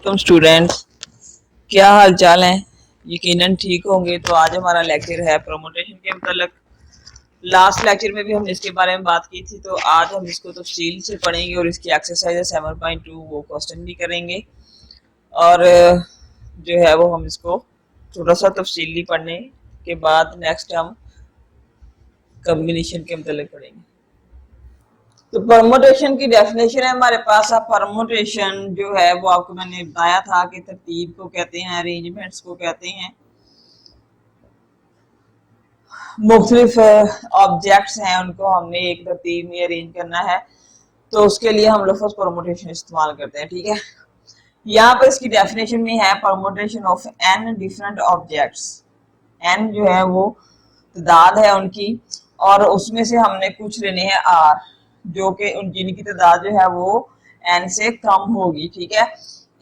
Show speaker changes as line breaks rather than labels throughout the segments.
तुम स्टूडेंट्स क्या हाल चाल हैं। यकीनन ठीक होंगे। तो आज हमारा लेक्चर है प्रमोटेशन के मतलब। लास्ट लेक्चर में भी हमने इसके बारे में बात की थी, तो आज हम इसको तफसील से पढ़ेंगे और इसकी एक्सरसाइज 7.2 वो क्वेश्चन भी करेंगे। और जो है वो हम इसको थोड़ा सा तफसीली पढ़ने के बाद नेक्स्ट हम कम्बिनेशन के मतलब पढ़ेंगे। तो परमोटेशन की डेफिनेशन है हमारे पास। अब परमोटेशन जो है वो आपको मैंने बताया था कि तरतीब को कहते हैं, अरेंजमेंट्स को कहते हैं। मुख्तलिफ ऑब्जेक्ट्स हैं, उनको हमने एक तरतीब में अरेंज करना है, तो उसके लिए हम लफ्ज़ परमोटेशन इस्तेमाल करते हैं। ठीक है, यहाँ पर इसकी डेफिनेशन में है permutation of n different objects. N जो है वो तादाद है उनकी, और उसमें से हमने कुछ लेने हैं आर, जो कि जिनकी तादाद जो है वो एन से कम होगी। ठीक है,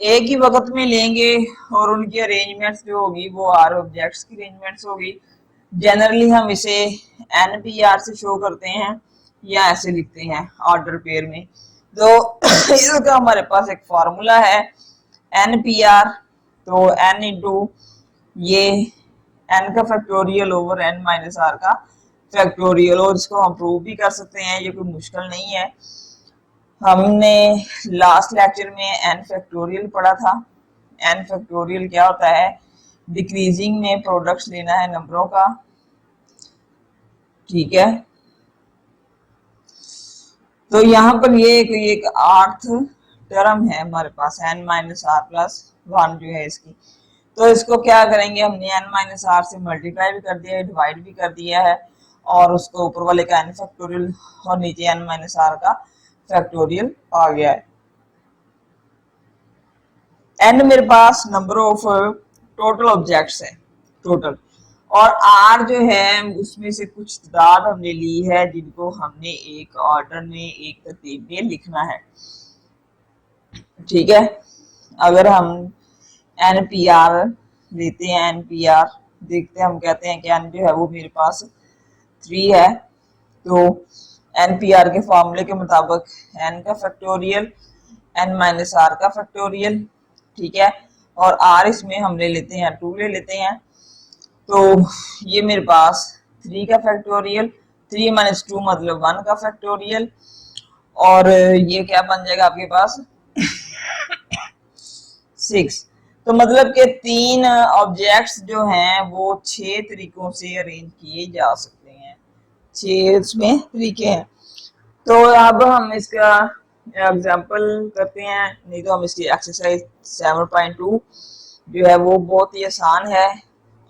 एक ही वक्त में लेंगे और उनकी अरेंजमेंट्स जो होगी वो आर ऑब्जेक्ट्स की अरेंजमेंट्स होगी। जनरली हम इसे एन पी आर से शो करते हैं या ऐसे लिखते हैं ऑर्डर पेयर में। तो इसका हमारे पास एक फॉर्मूला है एन पी आर। तो एन इंटू ये एन का factorial over n minus r का फैक्टोरियल, और इसको हम प्रूव भी कर सकते हैं, ये कोई मुश्किल नहीं है। हमने लास्ट लेक्चर में एन फैक्टोरियल पढ़ा था। एन फैक्टोरियल क्या होता है? डिक्रीजिंग में प्रोडक्ट्स लेना है नंबरों का। ठीक है, तो यहाँ पर ये कोई एक आर्थ टर्म है हमारे पास n minus r plus one जो है इसकी। तो इसको क्या करेंगे, हमने एन माइनस आर से मल्टीप्लाई भी कर दिया है, डिवाइड भी कर दिया है, और उसको ऊपर वाले का एन फैक्टोरियल और नीचे एन माइनस आर का फैक्टोरियल आ गया है। एन मेरे पास नंबर ऑफ टोटल ऑब्जेक्ट्स है, टोटल, और आर जो है उसमें से कुछ तादाद हमने ली है जिनको हमने एक ऑर्डर में एक तरतीब में लिखना है। ठीक है, अगर हम एन पी आर लेते हैं, एन पी आर देखते हैं, हम कहते हैं कि एन जो है वो मेरे पास 3 है। तो एन पी आर के फॉर्मूले के मुताबिक एन का फैक्टोरियल एन माइनस आर का फैक्टोरियल। ठीक है, और आर इसमें हम ले लेते हैं 2 ले लेते हैं। तो ये मेरे पास 3 का फैक्टोरियल, 3 माइनस 2 मतलब 1 का फैक्टोरियल, और ये क्या बन जाएगा आपके पास 6। तो मतलब कि 3 ऑब्जेक्ट्स जो हैं वो 6 तरीकों से अरेंज किए जा सकते हैं। 6 इसमें तरीके हैं। तो अब हम इसका एग्जांपल करते हैं, नहीं तो हम इसकी एक्सरसाइज 7.2 जो है वो बहुत ही आसान है।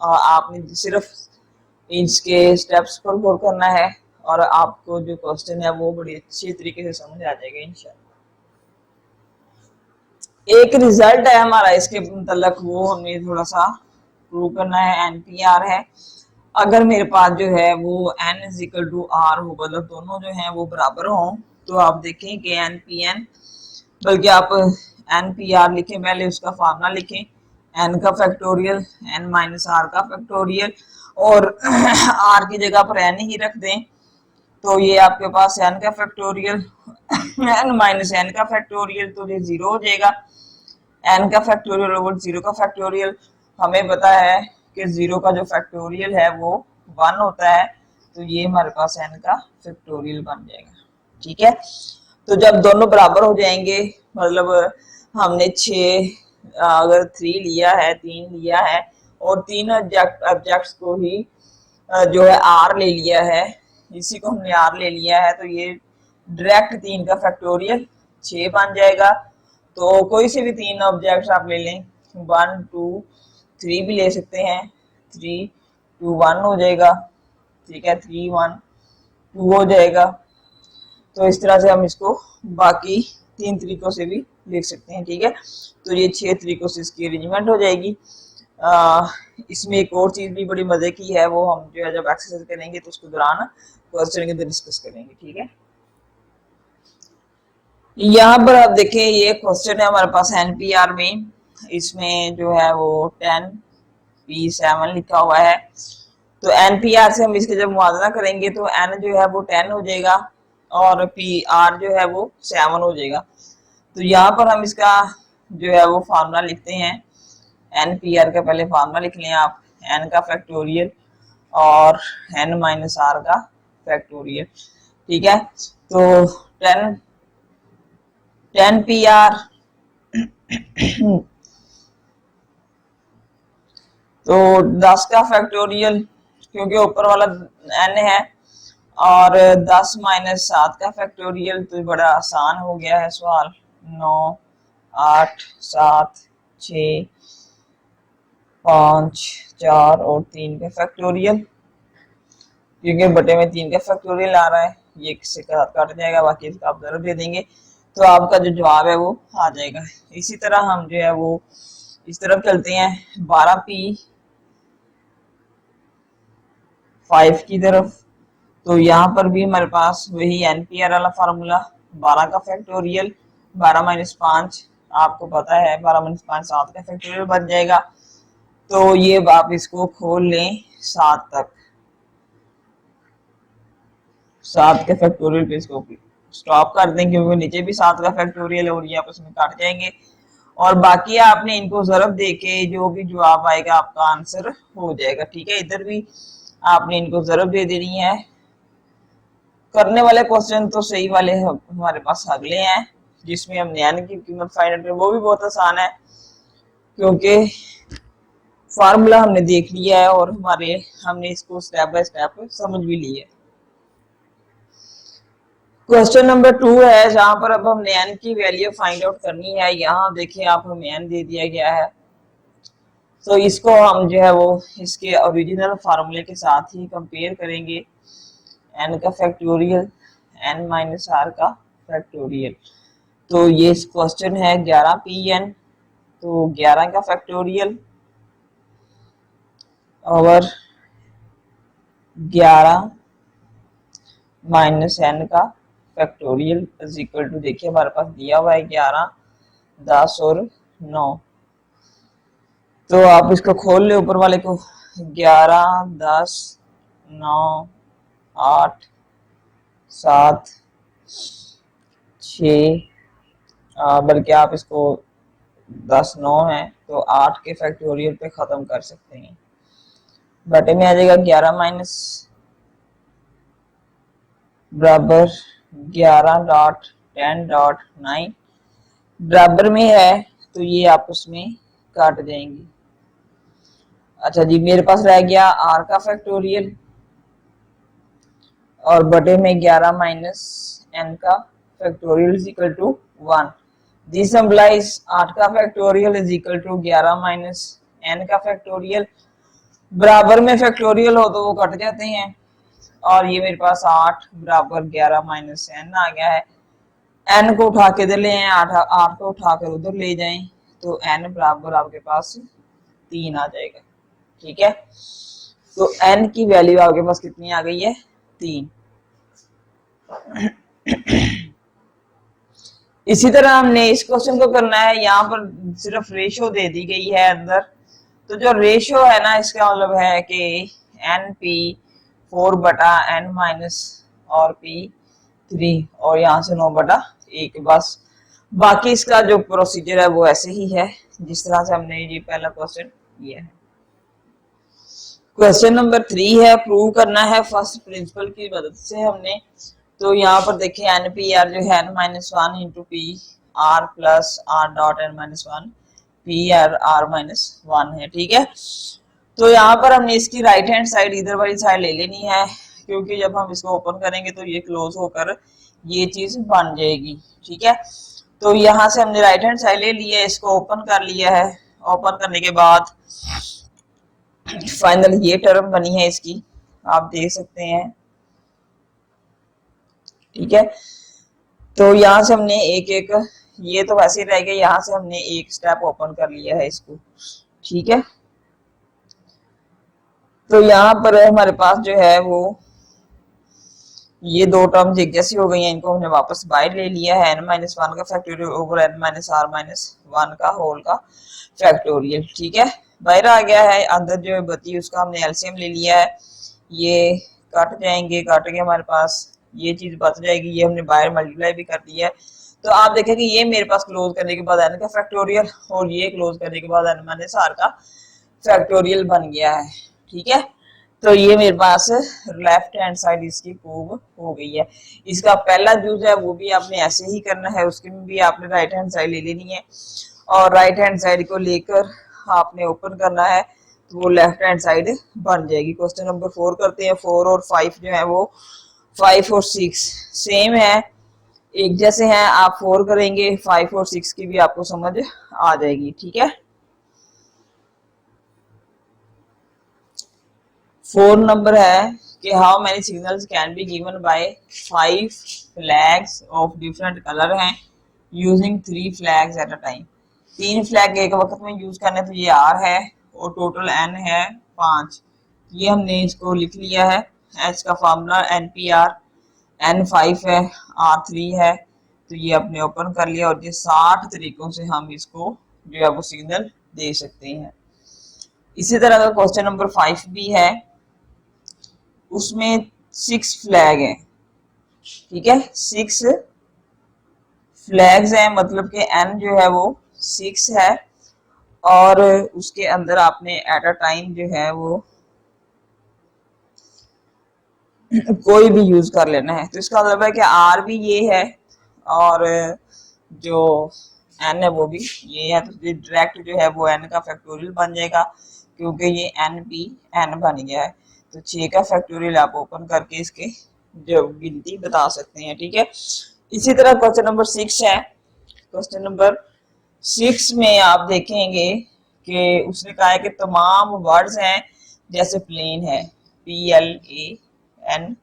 आपने सिर्फ इसके स्टेप्स पर गौर करना है और आपको जो क्वेश्चन है वो बड़ी अच्छी तरीके से समझ आ जाएगा इंशाल्लाह। एक रिजल्ट है हमारा इसके मतलब, वो हमें थोड़ा सा प्रूव करना है। एनपीआर है, अगर मेरे पास जो है वो n is equal to r हो, मतलब दोनों जो हैं वो बराबर हों, तो आप देखें कि एन पी एन, बल्कि आप एन पी आर लिखें, पहले उसका फार्मूला लिखें, एन का फैक्टोरियल एन माइनस आर का फैक्टोरियल, और आर की जगह पर एन ही रख दें। तो ये आपके पास एन का फैक्टोरियल एन माइनस एन का फैक्टोरियल, तो ये 0 हो जाएगा। एन का फैक्टोरियल ओवर 0 का फैक्टोरियल, हमें पता है कि 0 का जो फैक्टोरियल है वो 1 होता है, तो ये हमारे पास एन का फैक्टोरियल बन जाएगा। ठीक है, तो जब दोनों बराबर हो जाएंगे, मतलब हमने 6 अगर 3 लिया है, 3 लिया है, और 3 ऑब्जेक्ट्स को ही जो है आर ले लिया है, इसी को हमने आर ले लिया है, तो ये डायरेक्ट 3 का फैक्टोरियल 6 बन जाएगा। तो कोई से भी 3 ऑब्जेक्ट्स आप ले लें, 1 2 3 भी ले सकते हैं, 3 2 1 हो जाएगा। ठीक है, 3 1 2 हो जाएगा। तो इस तरह से हम इसको बाकी 3 तरीकों से भी लिख सकते हैं। ठीक है, तो ये 6 तरीकों से इसकी अरेंजमेंट हो जाएगी। इसमें एक और चीज भी बड़ी मजे की है, वो हम जो है जब एक्सरसाइज करेंगे तो उसके दौरान क्वेश्चन के अंदर डिस्कस करेंगे। ठीक है, यहाँ पर आप देखें, ये क्वेश्चन है हमारे पास एनपीआर में, इसमें जो है वो 10p7 लिखा हुआ है। तो एनपीआर से हम इसके जब मुआवजा करेंगे तो एन जो है वो 10 हो जाएगा और पी आर जो है वो 7 हो जाएगा। तो यहाँ पर हम इसका जो है वो फार्मूला लिखते हैं। एन पी आर का पहले फार्मूला लिख लें आप, एन का फैक्टोरियल और एन माइनस आर का फैक्टोरियल। ठीक है, तो 10 पी आर तो 10 का फैक्टोरियल, क्योंकि ऊपर वाला एन है, और 10 माइनस 7 का फैक्टोरियल, तो बड़ा आसान हो गया है सवाल। 9 8 7 6 5 4 और 3 का फैक्टोरियल, क्योंकि बटे में 3 का फैक्टोरियल आ रहा है, ये किससे कट जाएगा, बाकी इसका आप जरूर दे देंगे तो आपका जो जवाब है वो आ जाएगा। इसी तरह हम जो है वो इस तरफ चलते हैं 12p5 की तरफ। तो यहाँ पर भी हमारे पास वही एनपीआर वाला फार्मूला, 12 का फैक्टोरियल 12 माइनस 5, आपको पता है 12 माइनस 5 7 का फैक्टोरियल बन जाएगा। तो ये आप इसको खोल लें 7 तक, 7 के फैक्टोरियल पे इसको स्टॉप कर दें, क्योंकि नीचे भी 7 का फैक्टोरियल है और ये आपस में काट जाएंगे। और बाकी आपने इनको ज़रब देके जो भी जवाब आएगा आपका आंसर हो जाएगा। ठीक है, इधर भी आपने इनको ज़रब दे देनी है। करने वाले क्वेश्चन तो सही वाले हमारे पास अगले हैं, जिसमें हमने एन की कीमत फाइंड करनी, वो भी बहुत आसान है, क्योंकि फार्मूला हमने देख लिया है और हमने इसको स्टेप बाय स्टेप समझ भी लिया है। क्वेश्चन नंबर 2 है, जहां पर अब हमने एन की वैल्यू फाइंड आउट करनी है। यहाँ देखिए आप, हमें एन दे दिया गया है, तो इसको हम जो है वो इसके ओरिजिनल फार्मूले के साथ ही कंपेयर करेंगे। एन का फैक्टोरियल एन माइनस आर का फैक्टोरियल। तो ये क्वेश्चन है 11 पी एन, तो 11 का फैक्टोरियल और 11 माइनस एन का फैक्टोरियल इज इक्वल टू, देखिए हमारे पास दिया हुआ है 11 10 और 9। तो आप इसको खोल ले ऊपर वाले को, 11 10 9 8 7 6, बल्कि आप इसको 10 9 है तो 8 के फैक्टोरियल पे खत्म कर सकते हैं। बटे में आ जाएगा 11 माइनस बराबर 11 डॉट 10 डॉट 9, बराबर में है तो ये आपस में काट जाएंगे। अच्छा जी, मेरे पास रह गया आर का फैक्टोरियल और बटे में 11 माइनस एन का factorial is equal to 1। This implies 8 का factorial is equal to 11 minus n का फैक्टोरियल। बराबर में फैक्टोरियल हो तो वो कट जाते हैं, और ये मेरे पास 8 बराबर 11 माइनस एन आ गया है। एन को उठा के इधर ले आए, 8 को उठाकर उधर ले जाएं, तो एन बराबर आपके पास 3 आ जाएगा। ठीक है, तो एन की वैल्यू आपके पास कितनी आ गई है, 3। इसी तरह हमने इस क्वेश्चन को करना है, यहाँ पर सिर्फ रेशो दे दी गई है अंदर, तो जो रेशो है ना, इसका मतलब है कि एन पी 4 बटा एन माइनस और पी 3, और यहाँ से 9 बटा 1 बस। बाकी इसका जो प्रोसीजर है वो ऐसे ही है जिस तरह से हमने ये पहला क्वेश्चन किया है। क्वेश्चन नंबर 3 है, प्रूव करना है फर्स्ट प्रिंसिपल की मदद से हमने। तो यहाँ पर देखिए एन पी आर जो है n minus 1 into P r plus r dot n minus 1 P r r minus 1 है। ठीक है, तो यहाँ पर हमने इसकी राइट हैंड साइड इधर वाली साइड ले लेनी है, क्योंकि जब हम इसको ओपन करेंगे तो ये क्लोज होकर ये चीज बन जाएगी। ठीक है, तो यहाँ से हमने राइट हैंड साइड ले लिया है, इसको ओपन कर लिया है। ओपन करने के बाद फाइनल ये टर्म बनी है इसकी, आप देख सकते हैं। ठीक है, तो यहाँ से हमने एक एक, ये तो वैसे ही रह गया, यहाँ से हमने एक स्टेप ओपन कर लिया है इसको। ठीक है, तो यहाँ पर हमारे पास जो है वो ये दो टर्म्स एक जैसी हो गई हैं, इनको हमने वापस बाहर ले लिया है, एन माइनस 1 का factorial over n minus r minus 1 का होल का फैक्टोरियल। ठीक है, बाहर आ गया है, अंदर जो बची उसका हमने एलसीएम ले लिया है, ये कट जाएंगे, कट के हमारे पास ये चीज बच जाएगी, ये हमने बाहर मल्टीप्लाई भी कर दिया है। तो आप देखें कि ये मेरे पास क्लोज करने के बाद n का फैक्टोरियल और ये क्लोज करने के बाद n माइनस r का फैक्टोरियल बन गया है। ठीक है, तो ये मेरे पास लेफ्ट हैंड साइड इसकी प्रूव हो गई है। इसका पहला यूज है वो भी आपने ऐसे ही करना है, उसके में भी आपने राइट हैंड साइड ले लेनी है और राइट हैंड साइड को लेकर आपने ओपन करना है तो वो लेफ्ट हैंड साइड बन जाएगी। क्वेश्चन नंबर 4 करते हैं। 4 और 5 जो है वो 5 और 6 सेम है, एक जैसे हैं। आप 4 करेंगे 5 और 6 की भी आपको समझ आ जाएगी। ठीक है, 4 नंबर है कि how many signals can be given by 5 flags of different colour हैं using 3 flags at a time. 3 flag एक वक्त में यूज करने, तो ये R है और टोटल N है 5। ये हमने इसको लिख लिया है। H का फार्मूला NPR, N 5 है, R 3 है, तो ये आपने ओपन कर लिया और ये 60 तरीकों से हम इसको जो है वो सिग्नल दे सकते हैं। इसी तरह का क्वेश्चन नंबर 5 भी है, उसमें 6 फ्लैग हैं। ठीक है, 6 फ्लैग्स हैं, मतलब कि N जो है वो 6 है और उसके अंदर आपने एट अ टाइम जो है वो कोई भी यूज कर लेना है। तो इसका मतलब है कि R भी ये है और जो N है वो भी ये है, तो डायरेक्ट जो है वो N का फैक्टोरियल बन जाएगा क्योंकि ये N भी N बन गया है। तो 6 का फैक्टोरियल आप ओपन करके इसके जो गिनती बता सकते हैं। ठीक है, इसी तरह क्वेश्चन नंबर 6 है। क्वेश्चन नंबर 6 में आप देखेंगे कि उसने कहा है कि तमाम वर्ड्स हैं जैसे प्लेन है, PLANE।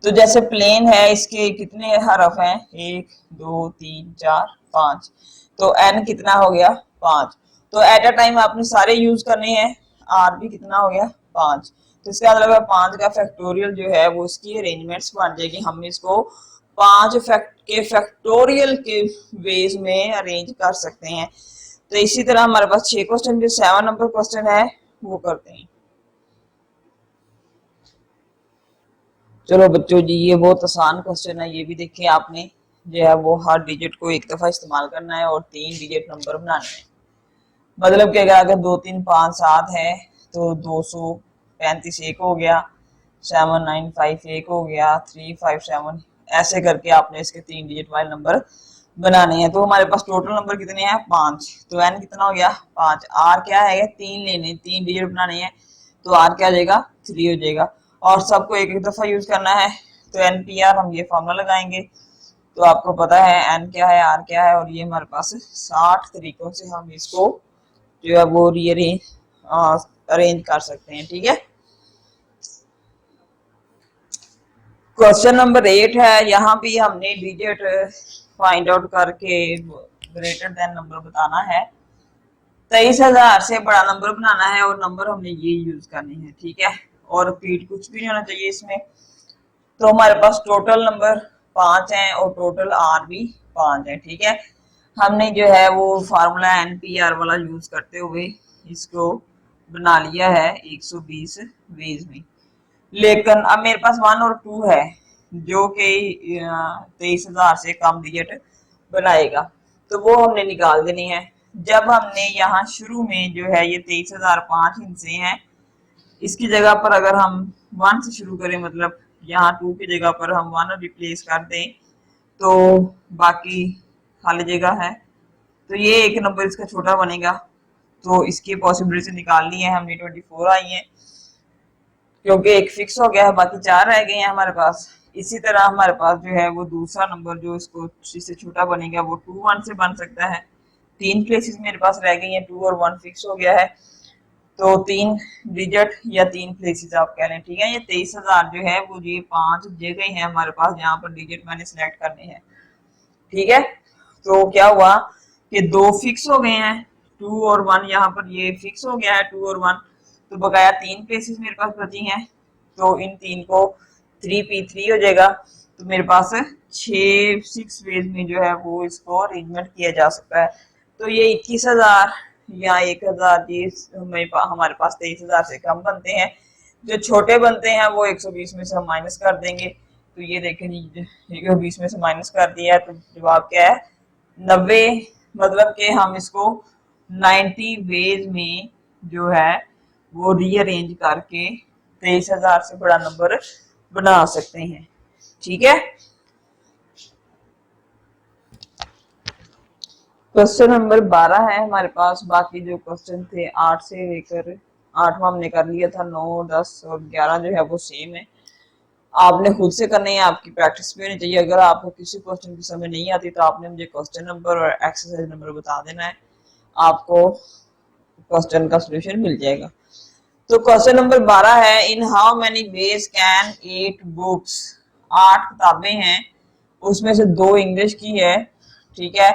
तो जैसे प्लेन है इसके कितने हरफ हैं, 1 2 3 4 5, तो N कितना हो गया 5। तो एट अ टाइम आपने सारे यूज करने हैं। R भी कितना हो गया 5, तो इसका मतलब है 5 का फैक्टोरियल जो है वो इसकी अरेंजमेंट्स बन जाएगी। हम इसको 5 फैक्टोरियल के वेज में अरेंज कर सकते हैं। तो इसी तरह हमारे पास 6 क्वेश्चन, जो 7 नंबर क्वेश्चन है वो करते हैं। चलो बच्चों जी, ये बहुत आसान क्वेश्चन है, ये भी देखिए आपने जो है वो हर डिजिट को एक दफा इस्तेमाल करना है और 3 डिजिट नंबर बनाने हैं। मतलब कि अगर 2 3 5 7 है तो 235 एक हो गया, 795 एक हो गया, 357, ऐसे करके आपने इसके 3 डिजिट वाले नंबर बनाने हैं। तो हमारे पास टोटल नंबर कितने हैं 5, तो N कितना हो गया 5। R क्या है 3 लेने, 3 डिजिट बनाने हैं, तो R क्या आ जाएगा 3 हो जाएगा और सबको एक एक दफा यूज करना है। तो NPR हम ये फॉर्मूला लगाएंगे तो आपको पता है N क्या है R क्या है, और ये हमारे पास 60 तरीकों से हम इसको जो है वो रीअरेंज अरेंज कर सकते हैं। ठीक है, क्वेश्चन नंबर 8 है। यहाँ भी हमने डिजिट फाइंड आउट करके ग्रेटर देन नंबर बताना है। 23,000 से बड़ा नंबर बनाना है और नंबर हमने ये यूज करने हैं। ठीक है, और रिपीट कुछ भी नहीं होना चाहिए इसमें। तो हमारे पास टोटल नंबर 5 है और टोटल R भी 5 है। ठीक है, हमने जो है वो फार्मूला NPR वाला यूज करते हुए इसको बना लिया है 120 वेज में। लेकिन अब मेरे पास 1 और 2 है जो कि 23,000 से कम डिजिट बनाएगा, तो वो हमने निकाल देनी है। जब हमने यहाँ शुरू में जो है ये 23,005 हिस्से हैं, इसकी जगह पर अगर हम 1 से शुरू करें, मतलब यहाँ 2 की जगह पर हम 1 रिप्लेस कर दें तो बाकी खाली जगह है, तो ये एक नंबर इसका छोटा बनेगा। तो इसकी पॉसिबिलिटी निकालनी है हमने, 24 आई है क्योंकि एक फिक्स हो गया है, बाकी 4 रह गए हैं हमारे पास। इसी तरह हमारे पास जो है वो दूसरा नंबर जो इसको इससे छोटा बनेगा वो 2 1 से बन सकता है। 3 प्लेसेस मेरे पास रह गई हैं, 2 और 1 फिक्स हो गया है, तो 3 डिजिट या 3 प्लेसेस आप कह लें। ठीक है, ये 23,000 जो है वो ये 5 जगह है हमारे पास जहाँ पर डिजिट मैंने सिलेक्ट करने हैं। ठीक है, तो क्या हुआ कि 2 फिक्स हो गए हैं, 2 और 1 यहाँ पर ये फिक्स हो गया है 2 और 1, तो बकाया 3 प्लेसेस मेरे पास बची हैं, तो इन 3 को 3p3 हो जाएगा। तो मेरे पास 6 वेज में जो है वो इसको अरेंजमेंट किया जा सकता है। तो ये 21,000 या 1,000 ये हमारे पास 23,000 से कम बनते हैं। जो छोटे बनते हैं वो 120 में से हम माइनस कर देंगे, तो ये देखें जी, ये 20 में से माइनस कर दिया है तो जवाब क्या है 90। मतलब कि हम इसको 90 वेज में जो है वो रीअरेंज करके 23,000 से बड़ा नंबर बना सकते हैं। ठीक है, क्वेश्चन नंबर 12 है हमारे पास। बाकी जो क्वेश्चन थे 8 से लेकर 8वां हमने कर लिया था, 9, 10 और 11 जो है वो सेम है। आपने खुद से करने हैं, आपकी प्रैक्टिस भी होनी चाहिए। अगर आपको किसी क्वेश्चन की समझ नहीं आती तो आपने मुझे क्वेश्चन नंबर और एक्सरसाइज नंबर बता देना है, आपको क्वेश्चन का सोल्यूशन मिल जाएगा। तो क्वेश्चन नंबर 12 है, इन how many ways can 8 books, 8 किताबें हैं, उसमें से 2 इंग्लिश की है। ठीक है,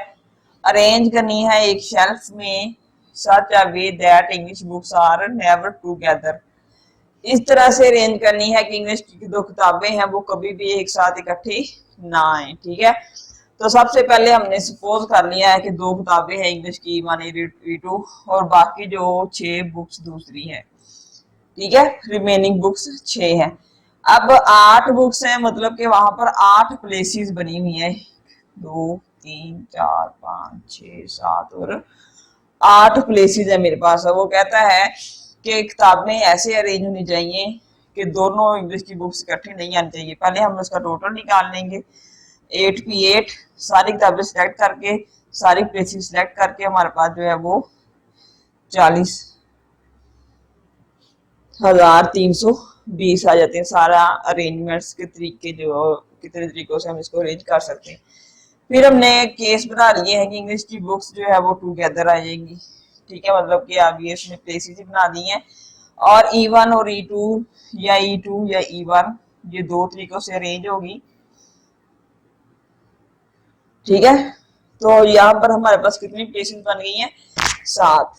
अरेंज करनी है एक शेल्फ में such a way that English books are never together. इस तरह से अरेंज करनी है कि इंग्लिश की 2 किताबें हैं वो कभी भी एक साथ इकट्ठी ना आए। ठीक है, तो सबसे पहले हमने सपोज कर लिया है कि 2 किताबें हैं इंग्लिश की, मानी रीटू, और बाकी जो 6 बुक्स दूसरी है। ठीक है, रिमेनिंग बुक्स 6 है। अब 8 बुक्स हैं, मतलब कि वहां पर 8 प्लेसेस बनी हुई है, 2, 3, 4, 5, 6, 7 और 8 प्लेसेस है मेरे पास। वो कहता है कि किताबें ऐसे अरेंज होनी चाहिए कि दोनों इंग्लिश की बुक्स इकट्ठी नहीं आनी चाहिए। पहले हम उसका टोटल निकाल लेंगे, 8 की 8, सारी किताबें सिलेक्ट करके सारी प्लेसेस सिलेक्ट करके हमारे पास जो है वो 40,320 आ जाते हैं। सारा अरेंजमेंट्स के तरीके जो कितने तरीकों से हम इसको अरेंज कर सकते हैं। फिर हमने केस बना लिए हैं कि इंग्लिश की बुक्स जो है वो टुगेदर आ जाएंगी। ठीक है, मतलब कि आप ये इसमें प्लेसेस ही बना दी हैं, और E1 और E2 या E2 या E1 ये 2 तरीकों से अरेंज होगी। ठीक है, तो यहाँ पर हमारे पास कितनी प्लेसेस बन गई हैं, 7,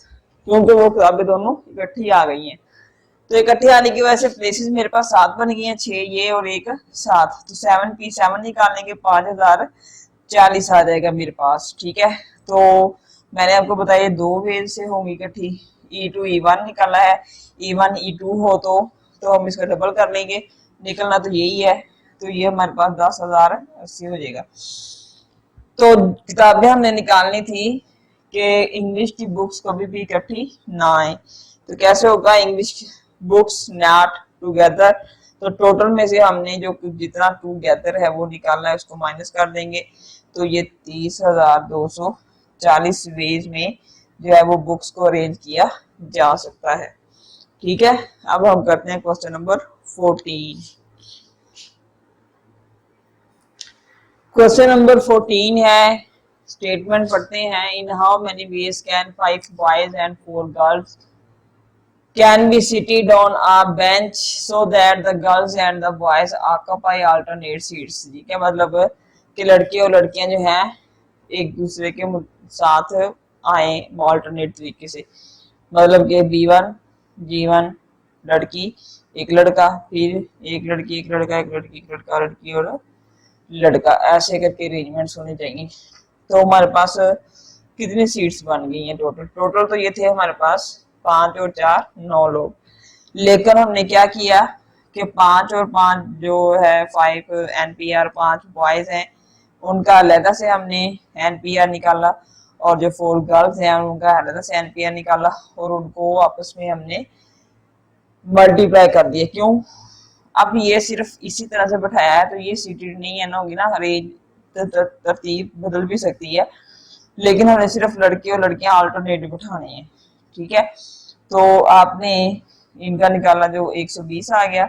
क्योंकि वो किताबें दोनों इकट्ठी आ गई हैं। तो इकट्ठी आने की वजह से प्लेसेस मेरे पास 7 बन गई हैं, 6 ये और एक 7, तो 7P7 निकालेंगे 5,040 आ जाएगा मेरे पास। ठीक है, तो मैंने आपको बताया 2 वेज से होंगी इकट्ठी। E2 E1 निकाला है, E1 E2 हो तो हम इसका डबल कर लेंगे, निकलना तो यही है, तो ये हमारे पास 10,080 हो जाएगा। तो किताबें हमने निकालनी थी कि इंग्लिश की बुक्स कभी भी इकट्ठी ना आए। तो कैसे होगा, इंग्लिश बुक्स नॉट टुगेदर, तो टोटल में से हमने जो जितना टुगेदर है वो निकालना है उसको माइनस कर देंगे, तो ये 30,240 वेज में जो है वो बुक्स को अरेंज किया जा सकता है। ठीक है, अब हम करते हैं क्वेश्चन नंबर 14। क्वेश्चन नंबर 14 है, स्टेटमेंट पढ़ते हैं, in how many ways can 5 boys and 4 girls can be seated on a bench so that the girls and the boys occupy alternate seats. जी, क्या मतलब कि लड़के और लड़कियां जो हैं एक दूसरे के साथ आए अल्टरनेट तरीके से, मतलब कि B1 G1 लड़की एक लड़का, फिर एक लड़की एक लड़का, एक लड़की एक लड़का, लड़की और लड़का, ऐसे करके अरेंजमेंट्स होने चाहिए। तो हमारे पास कितनी सीट्स बन गई हैं टोटल तो ये थे हमारे पास 5 और 4 9 लोग, लेकिन हमने क्या किया कि 5 और 5 जो है 5 NPR 5 बॉयज हैं उनका अलग से हमने NPR निकाला, और जो 4 गर्ल्स हैं उनका अलग से NPR निकाला, और उनको आपस में हमने मल्टीप्लाई कर दिया। क्यों, अब ये सिर्फ इसी तरह से बैठाया है तो ये सीटेड नहीं है ना, होगी ना, अरेंज तरतीब बदल भी सकती है, लेकिन हमने सिर्फ लड़के और लड़कियां अल्टरनेट बिठाने हैं। ठीक है, तो आपने इनका निकाला जो 120 आ गया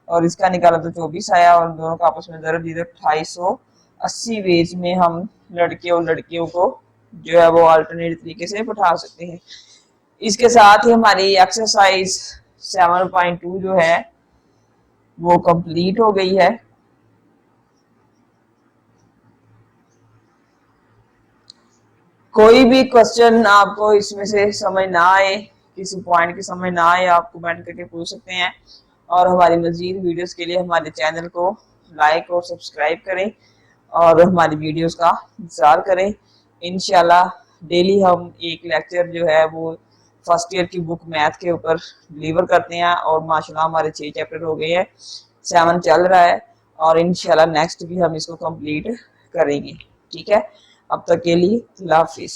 और इसका निकाला तो 24 आया, और दोनों का आपस में दर्ज 280 वेज में हम लड़के और लड़कियों को जो है वो अल्टरनेट तरीके से बिठा सकते हैं। इसके साथ ही हमारी एक्सरसाइज 7.2 जो है वो कंप्लीट हो गई है। कोई भी क्वेश्चन आपको इसमें से समझ ना आए, किसी पॉइंट की समझ ना आए, आप कमेंट करके पूछ सकते हैं, और हमारी मजीद वीडियोस के लिए हमारे चैनल को लाइक और सब्सक्राइब करें और हमारी वीडियोस का इंतजार करें। इंशाल्लाह डेली हम एक लेक्चर जो है वो फर्स्ट ईयर की बुक मैथ के ऊपर डिलीवर करते हैं, और माशाल्लाह हमारे 6 चैप्टर हो गए हैं, 7 चल रहा है, और इंशाल्लाह नेक्स्ट भी हम इसको कंप्लीट करेंगे। ठीक है, अब तक के लिए अल्लाह हाफिज।